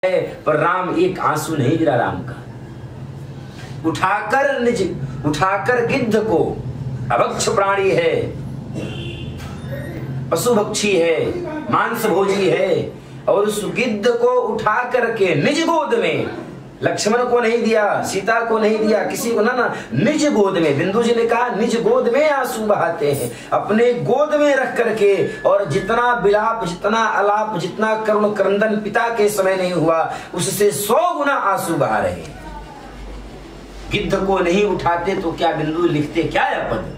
है, पर राम एक आंसू नहीं गिरा राम का। उठाकर गिद्ध को, अभक्ष प्राणी है, पशु भक्षी है, मांस भोजी है, और उस गिद्ध को उठा करके निज गोद में, लक्ष्मण को नहीं दिया, सीता को नहीं दिया, किसी को ना, निज गोद में, बिंदु जी ने कहा निज गोद में आंसू बहाते हैं, अपने गोद में रख करके, और जितना विलाप, जितना अलाप, जितना करुण क्रंदन पिता के समय नहीं हुआ, उससे 100 गुना आंसू बहा रहे हैं। गिद्ध को नहीं उठाते तो क्या बिंदु लिखते क्या है पद?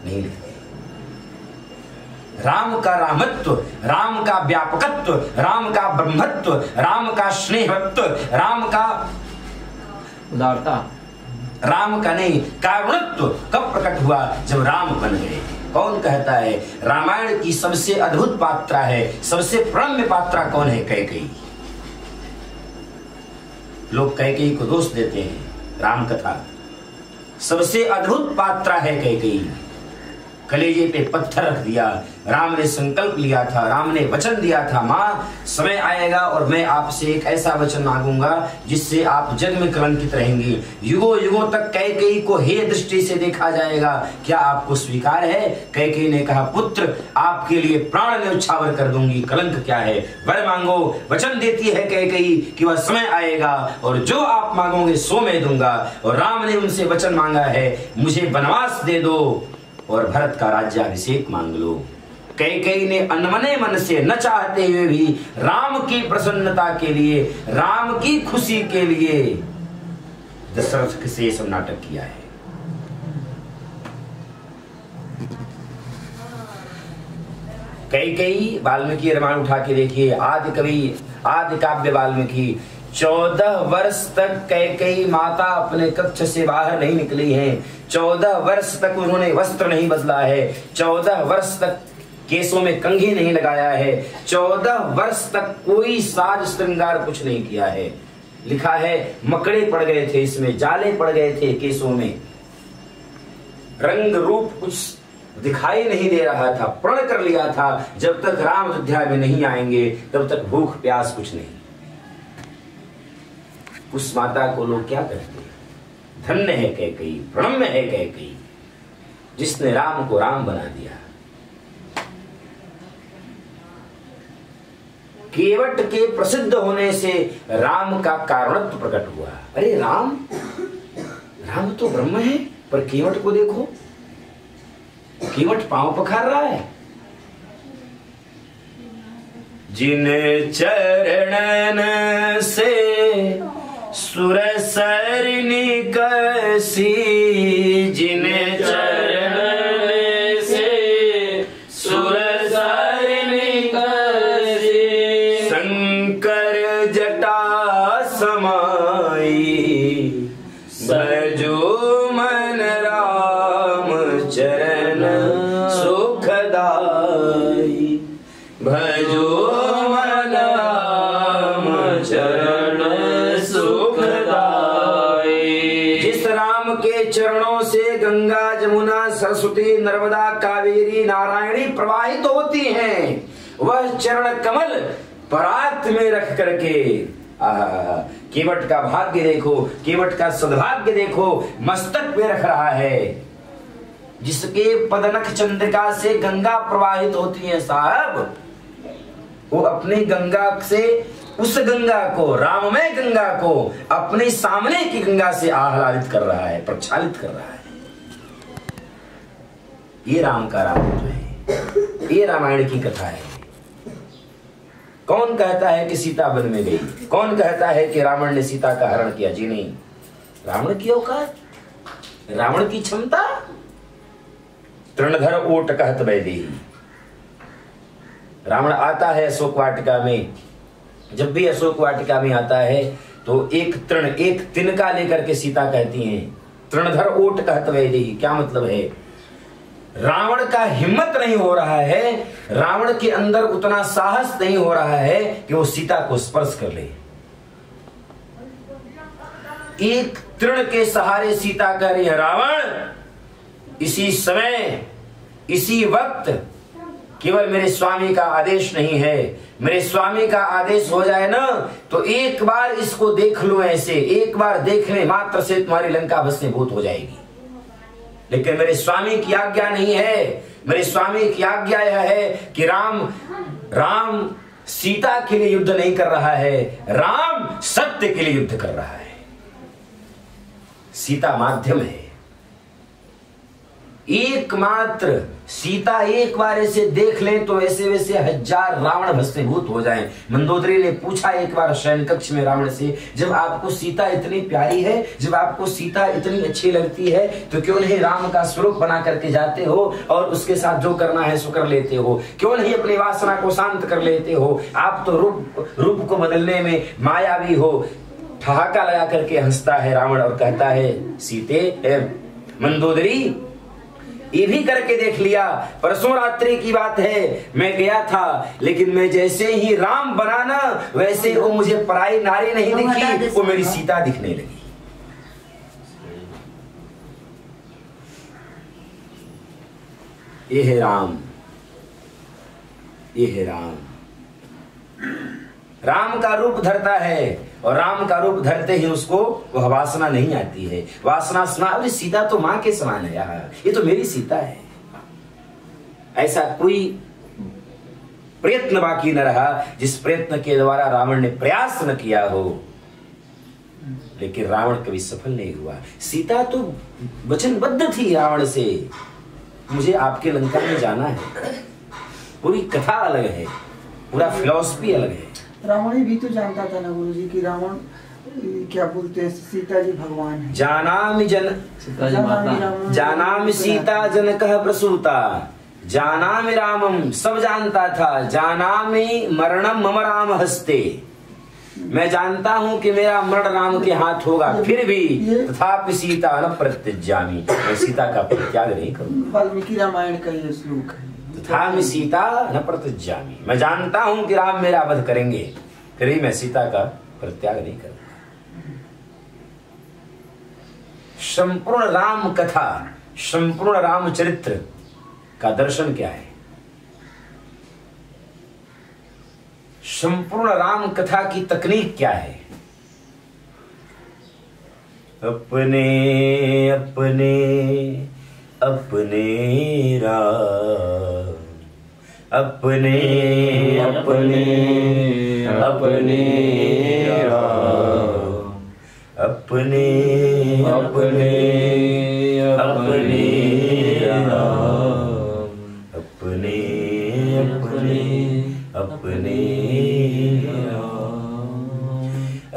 नहीं लिखते। राम का रामत्व, राम का व्यापकत्व, राम का ब्रह्मत्व, राम का स्नेहत्व, राम का उदारता, राम का नहीं कारुणत्व कब प्रकट हुआ? जब राम बन गए। कौन कहता है? रामायण की सबसे अद्भुत पात्रा है, सबसे प्रणम्य पात्रा कौन है? कैकेयी। लोग कैकेयी को दोष देते हैं। राम कथा सबसे अद्भुत पात्रा है कैकेयी। कलेजे पे पत्थर रख दिया। राम ने संकल्प लिया था, राम ने वचन दिया था, माँ समय आएगा और मैं आपसे एक ऐसा वचन मांगूंगा जिससे आप जग में कलंकित रहेंगी, युगों युगों तक कैकेयी को हे दृष्टि से देखा जाएगा, क्या आपको स्वीकार है? कैकेयी ने कहा, पुत्र आपके लिए प्राण न्यौछावर कर दूंगी, कलंक क्या है, वर मांगो। वचन देती है कैकेयी कि वह समय आएगा और जो आप मांगोगे सो मैं दूंगा। और राम ने उनसे वचन मांगा है, मुझे वनवास दे दो और भरत का राज्याभिषेक मांग लो। कैकेयी ने अनमने मन से, न चाहते हुए भी, राम की प्रसन्नता के लिए, राम की खुशी के लिए दशरथ से सब नाटक किया है। कैकेयी, वाल्मीकि रामायण उठा के देखिए, आदि कवि, आदि काव्य वाल्मीकि, 14 वर्ष तक कैकेयी माता अपने कक्ष से बाहर नहीं निकली है। 14 वर्ष तक उन्होंने वस्त्र नहीं बदला है। 14 वर्ष तक केसों में कंघी नहीं लगाया है। 14 वर्ष तक कोई साज श्रृंगार कुछ नहीं किया है। लिखा है मकड़े पड़ गए थे, इसमें जाले पड़ गए थे केसों में, रंग रूप कुछ दिखाई नहीं दे रहा था। प्रण कर लिया था जब तक राम अयोध्या में नहीं आएंगे तब तक भूख प्यास कुछ नहीं। उस माता को लोग क्या कहते हैं? धन्य है कैकेयी, प्रणम्य है कैकेयी, जिसने राम को राम बना दिया। केवट के प्रसिद्ध होने से राम का कारणत्व प्रकट हुआ। अरे राम तो ब्रह्म है, पर केवट को देखो, केवट पांव पखार रहा है। जिन चरणन से सुरसर निकसी, जिन चरणन से सुरसर निकसी, शंकर जटा समाई, भजो मन राम चरण सुखदाई, भजो मन राम चरण सुखदाई। जिस राम के चरणों से गंगा, जमुना, सरस्वती, नर्मदा, कावेरी, नारायणी प्रवाहित होती हैं, वह चरण कमल परात में रख करके केवट का भाग्य देखो, केवट का सद्भाग्य देखो, मस्तक पे रख रहा है। जिसके पदनख चंद्रिका से गंगा प्रवाहित होती है साहब, वो अपनी गंगा से, उस गंगा को, राममय गंगा को अपने सामने की गंगा से आह्लादित कर रहा है, प्रक्षालित कर रहा है। ये राम का रामत्व है, ये रामायण की कथा है। कौन कहता है कि सीता वन में गई? कौन कहता है कि रावण ने सीता का हरण किया? जी नहीं। रावण की औकात, रावण की क्षमता, तृणधर ओट कहत वैदेही। रावण आता है अशोक वाटिका में, जब भी अशोक वाटिका में आता है तो एक तृण, एक तिनका लेकर के सीता कहती हैं तृणधर ओट कहत वैदेही। क्या मतलब है? रावण का हिम्मत नहीं हो रहा है, रावण के अंदर उतना साहस नहीं हो रहा है कि वो सीता को स्पर्श कर ले। एक तृण के सहारे सीता कह रही है, रावण इसी समय, इसी वक्त केवल मेरे स्वामी का आदेश नहीं है। मेरे स्वामी का आदेश हो जाए ना तो एक बार इसको देख लो, ऐसे एक बार देखने मात्र से तुम्हारी लंका भस्मीभूत हो जाएगी। लेकिन मेरे स्वामी की आज्ञा नहीं है। मेरे स्वामी की आज्ञा यह है कि राम सीता के लिए युद्ध नहीं कर रहा है, राम सत्य के लिए युद्ध कर रहा है। सीता माध्यम है। एकमात्र सीता एक बार ऐसे देख लें तो ऐसे वैसे 1000 रावण भस्मीभूत हो जाएं। मंदोदरी ने पूछा एक बार शयन कक्ष में रावण से, जब आपको सीता इतनी प्यारी है, जब आपको सीता इतनी अच्छी लगती है, तो क्यों नहीं राम का स्वरूप बना करके जाते हो और उसके साथ जो करना है सो कर लेते हो? क्यों नहीं अपनी वासना को शांत कर लेते हो? आप तो रूप को बदलने में मायावी हो। ठहाका लगा करके हंसता है रावण और कहता है, सीते मंदोदरी ये भी करके देख लिया। परसों रात्रि की बात है, मैं गया था, लेकिन मैं जैसे ही राम बना ना वैसे वो मुझे पराई नारी नहीं दिखी, वो मेरी सीता दिखने लगी। ये है राम, ये है राम। राम का रूप धरता है और राम का रूप धरते ही उसको वह वासना नहीं आती है। वासना सुना, सीता तो मां के समान है यार, ये तो मेरी सीता है। ऐसा कोई प्रयत्न बाकी न रहा जिस प्रयत्न के द्वारा रावण ने प्रयास न किया हो, लेकिन रावण कभी सफल नहीं हुआ। सीता तो वचनबद्ध थी रावण से, मुझे आपके लंका में जाना है। पूरी कथा अलग है, पूरा फिलॉसफी अलग है। रावण भी तो जानता था ना गुरु जी की रावण क्या बोलते हैं, सीता जी भगवान है। जानामि सीता जनकः प्रसूता, जानामि रामम, सब जानता था। जानामि मरणम मम राम हस्ते, मैं जानता हूं कि मेरा मरण राम के हाथ होगा, फिर भी तथापि सीता न प्रत्यज्यामि, मैं सीता का परित्याग नहीं करूंगा। वाल्मीकि रामायण का ये श्लोक है। तथापि सीता न प्रत्यज्यामि, मैं जानता हूं कि राम मेरा वध करेंगे, फिर भी मैं सीता का परित्याग नहीं करूंगा। संपूर्ण राम कथा, संपूर्ण राम चरित्र का दर्शन क्या है? संपूर्ण राम कथा की तकनीक क्या है? अपने अपने अपने राम, अपने अपने अपने राम, अपने अपने अपने राम, अपने अपने अपने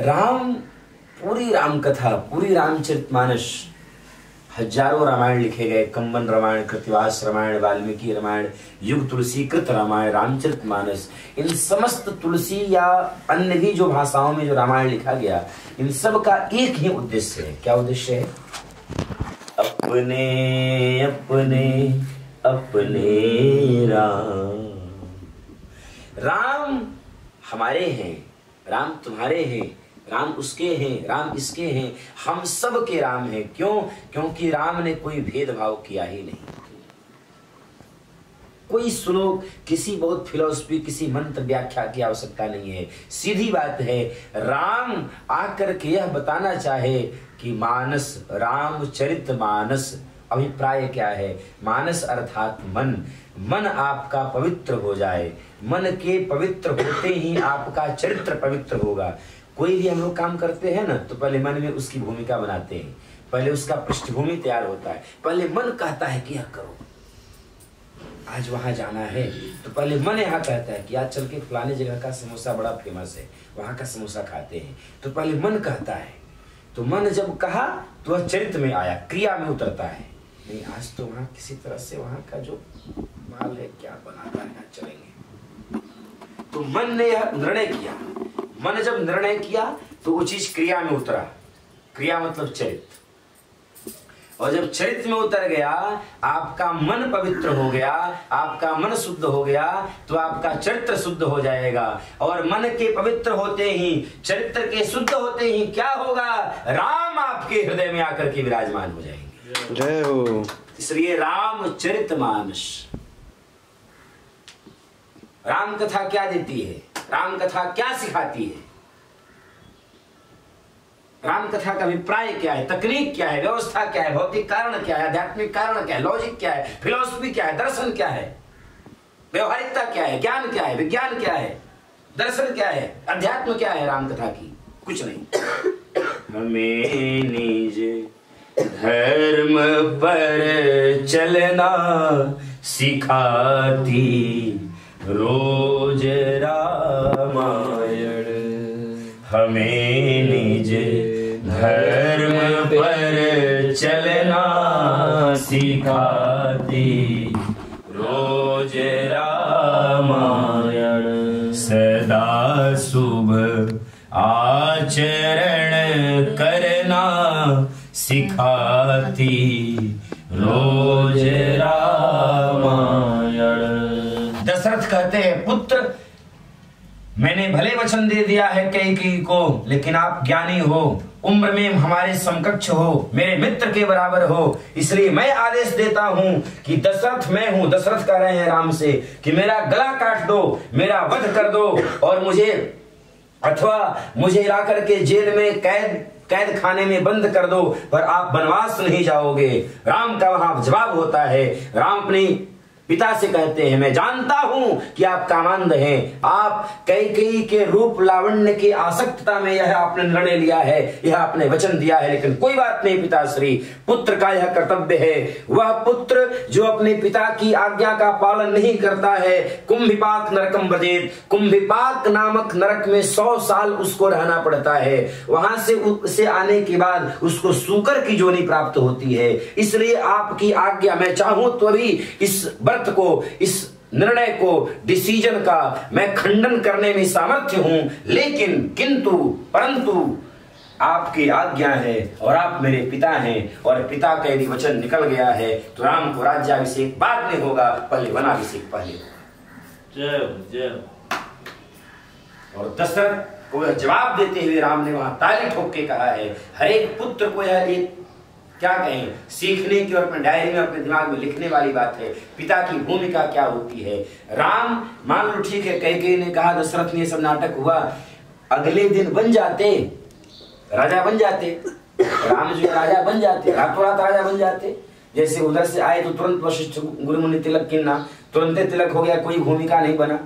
राम। पूरी राम कथा, पूरी रामचरितमानस, हजारों रामायण लिखे गए, कंबन रामायण, कृतिवास रामायण, वाल्मीकि रामायण, युग तुलसी कृत रामायण, रामचरितमानस, इन समस्त तुलसी या अन्य भी जो भाषाओं में जो रामायण लिखा गया, इन सब का एक ही उद्देश्य है। क्या उद्देश्य है? अपने अपने अपने राम। राम हमारे हैं, राम तुम्हारे हैं, राम उसके हैं, राम इसके हैं, हम सब के राम हैं। क्यों? क्योंकि राम ने कोई भेदभाव किया ही नहीं। कोई श्लोक, किसी बहुत फिलॉसफी, किसी मंत्र व्याख्या की आवश्यकता नहीं है। सीधी बात है, राम आकर के यह बताना चाहे कि मानस, रामचरित मानस, अभिप्राय क्या है? मानस अर्थात मन। मन आपका पवित्र हो जाए, मन के पवित्र होते ही आपका चरित्र पवित्र होगा। कोई भी हम लोग काम करते हैं ना, तो पहले मन में उसकी भूमिका बनाते हैं, पहले उसका पृष्ठभूमि तैयार होता है। पहले मन कहता है कि यह करो, आज वहां जाना है, तो पहले मन यहाँ कहता है कि आज चल के फलाने जगह का समोसा बड़ा फेमस है, वहां का समोसा खाते हैं, तो पहले मन कहता है। तो मन जब कहा तो वह चरित्र में आया, क्रिया में उतरता है। नहीं, आज तो वहां किसी तरह से वहां का जो माल है क्या बनाता है, चलेंगे। तो मन ने यह निर्णय किया। मन जब निर्णय किया तो वो चीज क्रिया में उतरा। क्रिया मतलब चरित्र। और जब चरित्र में उतर गया, आपका मन पवित्र हो गया, आपका मन शुद्ध हो गया, तो आपका चरित्र शुद्ध हो जाएगा। और मन के पवित्र होते ही, चरित्र के शुद्ध होते ही क्या होगा? राम आपके हृदय में आकर के विराजमान हो जाएंगे। जय हो। इसलिए रामचरितमानस राम कथा क्या देती है, राम कथा क्या सिखाती है, राम कथा का अभिप्राय क्या है, तकनीक क्या है, व्यवस्था क्या है, भौतिक कारण क्या है, आध्यात्मिक कारण क्या है, लॉजिक क्या है, फिलॉसफी क्या है, दर्शन क्या है, व्यवहारिकता क्या है, ज्ञान क्या है, विज्ञान क्या है, दर्शन क्या है, अध्यात्म क्या है राम कथा की? कुछ नहीं। हमें निज धर्म पर चलना सिखाती रोज रामायण, हमें निज धर्म पर चलना सिखाती रोज रामायण, सदा शुभ आचरण करना सिखाती रोज रामायण। दशरथ कहते हैं, पुत्र मैंने भले वचन दे दिया है कैकेयी को, लेकिन आप ज्ञानी हो, उम्र में हमारे समकक्ष हो, मेरे मित्र के बराबर हो, इसलिए मैं आदेश देता हूं कि दशरथ मैं हूं, दशरथ कह रहे हैं राम से, कि मेरा गला काट दो, मेरा वध कर दो, और मुझे अथवा मुझे ला करके जेल में कैद खाने में बंद कर दो, पर आप वनवास नहीं जाओगे। राम का वहां जवाब होता है, राम अपनी पिता से कहते हैं, मैं जानता हूं कि आप कामांध हैं, आप कैकेयी के रूप लावण्य की आसक्तता में यह आपने निर्णय लिया है, यह आपने वचन दिया है, लेकिन कोई बात नहीं पिताश्री, पुत्र का यह कर्तव्य है। वह पुत्र जो अपने पिता की आज्ञा का पालन नहीं करता है, कुंभिपाक नरकम व्रजेत, कुंभिपाक नामक नरक में 100 साल उसको रहना पड़ता है, वहां से उसे आने के बाद उसको सूकर की जोनी प्राप्त होती है। इसलिए आपकी आज्ञा, मैं चाहूं तो भी इस को, इस निर्णय को, डिसीजन का मैं खंडन करने में सामर्थ्य हूं, लेकिन किंतु परंतु आपकी आज्ञा है और आप मेरे पिता हैं, और पिता का यदि वचन निकल गया है तो राम को राज्याभिषेक बाद में होगा, पहले वनाभिषेक पहले होगा। और दशरथ को जवाब देते हुए राम ने वहां ताली ठोक के कहा है, हर एक पुत्र को यह एक क्या कहें, सीखने की और अपने डायरी में अपने दिमाग में लिखने वाली बात है, पिता की भूमिका क्या होती है। राम मान लो ठीक है, कैकेयी ने कहा, दशरथ ने सब नाटक हुआ, अगले दिन बन जाते, राजा बन जाते, राम जो राजा बन जाते, रातों रात राजा बन जाते। जैसे उधर से आए तो तुरंत वशिष्ठ गुरु मुनि तिलक किन्ना, तुरंत तिलक हो गया, कोई भूमिका नहीं बना।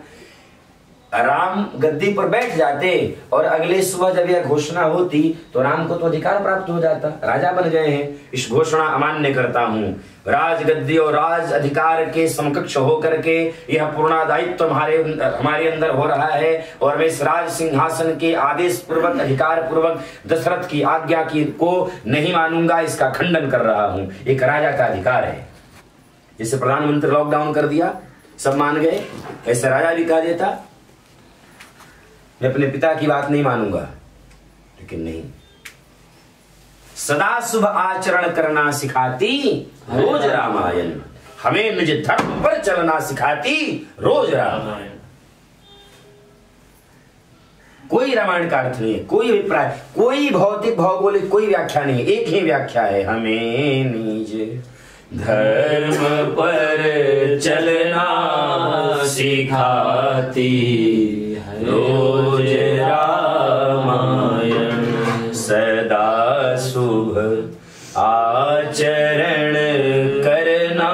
राम गद्दी पर बैठ जाते और अगले सुबह जब यह घोषणा होती तो राम को तो अधिकार प्राप्त हो जाता, राजा बन गए हैं, इस घोषणा अमान्य करता हूं। राज गद्दी और राज अधिकार के समकक्ष होकर के यह पूर्ण दायित्व हमारे अंदर हो रहा है, और मैं इस राज सिंहासन के आदेश पूर्वक, अधिकार पूर्वक दशरथ की आज्ञा की को नहीं मानूंगा, इसका खंडन कर रहा हूं। एक राजा का अधिकार है। जैसे प्रधानमंत्री लॉकडाउन कर दिया, सब मान गए, ऐसे राजा भी कह देता मैं अपने पिता की बात नहीं मानूंगा, लेकिन नहीं, सदा शुभ आचरण करना सिखाती रोज रामायण, हमें निज धर्म पर चलना सिखाती रोज रामायण। कोई रामायण का अर्थ नहीं है, कोई अभिप्राय, कोई भौतिक भौगोलिक कोई व्याख्या नहीं है, एक ही व्याख्या है, हमें निज धर्म पर चलना सिखाती रोज रामायण, सदा शुभ आचरण करना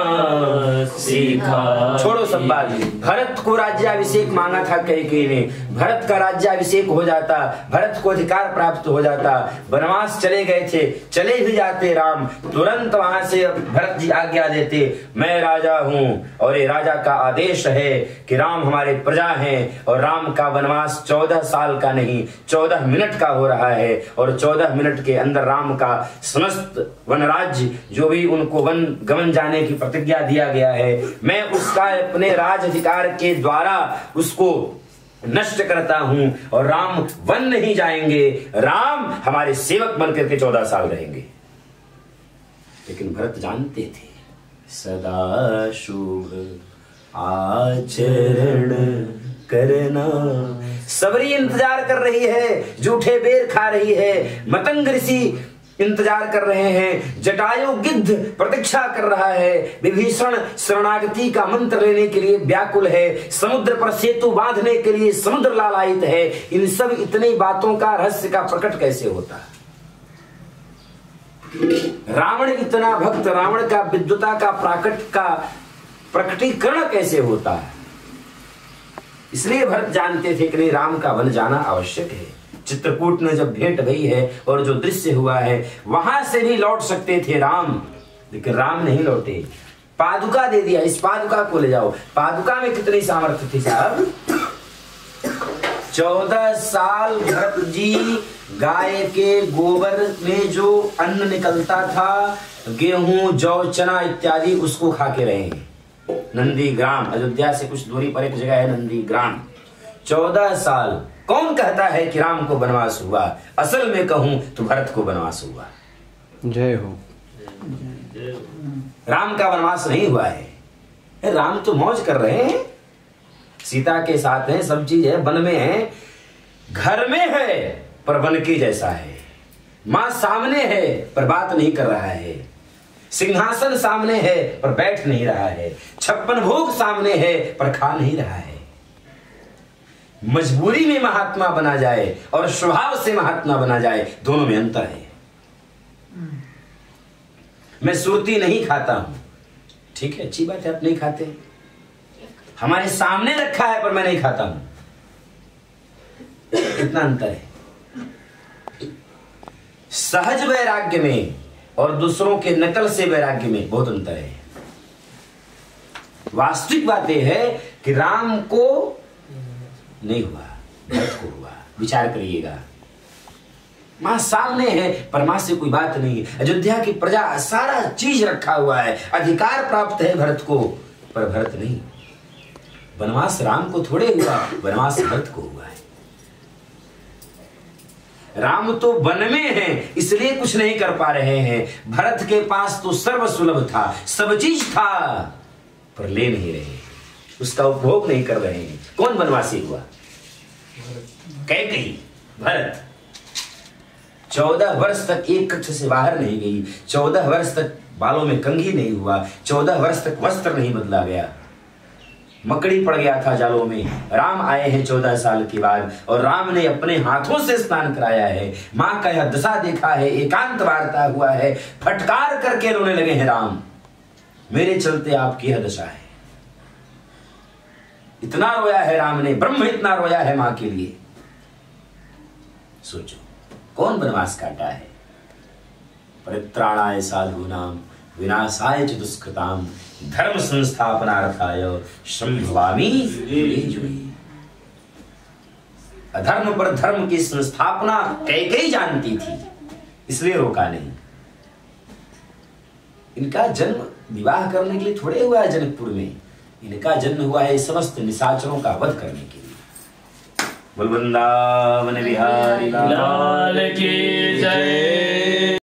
सीखा। छोड़ो सब बात, भरत को राज्याभिषेक मांगा था कैकेयी ने, भरत का राज्याभिषेक हो जाता, भरत को अधिकार प्राप्त हो जाता, वनवास चले गए थे, चले भी जाते राम, तुरंत वहां से भरत जी आज्ञा देते, मैं राजा हूं और ये राजा का आदेश है कि राम हमारे प्रजा हैं, और राम का वनवास 14 साल का नहीं 14 मिनट का हो रहा है, और 14 मिनट के अंदर राम का समस्त वनराज्य जो भी उनको वन गमन जाने की प्रतिज्ञा दिया गया है, मैं उसका अपने राज अधिकार के द्वारा उसको नष्ट करता हूं, और राम वन नहीं जाएंगे, राम हमारे सेवक बनकर के 14 साल रहेंगे। लेकिन भरत जानते थे सदा शुभ आचरण करना। सबरी इंतजार कर रही है, जूठे बेर खा रही है, मतंग ऋषि इंतजार कर रहे हैं, जटायु गिद्ध प्रतीक्षा कर रहा है, विभीषण शरणागति का मंत्र लेने के लिए व्याकुल है, समुद्र पर सेतु बांधने के लिए समुद्र लालायित है। इन सब इतनी बातों का रहस्य का प्रकट कैसे होता है? रावण इतना भक्त, रावण का विद्वता का प्रकटीकरण कैसे होता है? इसलिए भरत जानते थे कि नहीं, राम का वन जाना आवश्यक है। चित्रकूट में जब भेंट भई है और जो दृश्य हुआ है, वहां से भी लौट सकते थे राम, लेकिन राम नहीं लौटे। पादुका दे दिया, इस पादुका को ले जाओ। पादुका में कितनी सामर्थ्य थी साहब? 14 साल भरत जी गाय के गोबर में जो अन्न निकलता था, गेहूं जौ चना इत्यादि, उसको खा के रहे हैं। नंदीग्राम, अयोध्या से कुछ दूरी पर एक जगह है नंदीग्राम। 14 साल। कौन कहता है कि राम को वनवास हुआ? असल में कहूं तो भरत को वनवास हुआ। जय हो। राम का वनवास नहीं हुआ है। राम तो मौज कर रहे हैं, सीता के साथ हैं, सब चीज है, वन में है, घर में है पर वन के जैसा है। मां सामने है पर बात नहीं कर रहा है, सिंहासन सामने है पर बैठ नहीं रहा है, 56 भोग सामने है पर खा नहीं रहा है। मजबूरी में महात्मा बना जाए और स्वभाव से महात्मा बना जाए, दोनों में अंतर है। मैं सुरती नहीं खाता हूं, ठीक है, अच्छी बात है, आप नहीं खाते, हमारे सामने रखा है पर मैं नहीं खाता हूं, कितना अंतर है। सहज वैराग्य में और दूसरों के नकल से वैराग्य में बहुत अंतर है। वास्तविक बात यह है कि राम को नहीं हुआ, भरत को हुआ। विचार करिएगा, मां सामने है पर मां से कोई बात नहीं है। अयोध्या की प्रजा, सारा चीज रखा हुआ है, अधिकार प्राप्त है भरत को, पर भरत नहीं। वनवास राम को थोड़े हुआ, वनवास भरत को हुआ है। राम तो वन में है इसलिए कुछ नहीं कर पा रहे हैं, भरत के पास तो सर्व सुलभ था, सब चीज था, पर ले नहीं रहे, उसका उपभोग नहीं कर रहे हैं। कौन वनवासी हुआ? कैकेयी, भरत। 14 वर्ष तक एक कक्ष से बाहर नहीं गई, 14 वर्ष तक बालों में कंघी नहीं हुआ, 14 वर्ष तक वस्त्र नहीं बदला गया, मकड़ी पड़ गया था जालों में। राम आए हैं 14 साल के बाद और राम ने अपने हाथों से स्नान कराया है। मां का यह दशा देखा है, एकांत वार्ता हुआ है, फटकार करके रोने लगे हैं राम, मेरे चलते आपकी यह दशा है। इतना रोया है राम ने, ब्रह्म इतना रोया है मां के लिए। सोचो कौन वनवास काटा है? परित्राणाय साधूनां विनाशाय च दुष्कृतां धर्म संस्थापनार्थाय संभवामि युगे युगे। अधर्म पर धर्म की संस्थापना कैकेयी जानती थी, इसलिए रोका नहीं। इनका जन्म विवाह करने के लिए थोड़े हुआ है जनकपुर में, इनका जन्म हुआ है समस्त निशाचरों का वध करने के लिए। बोल वृंदावन बिहारी लाल की जय।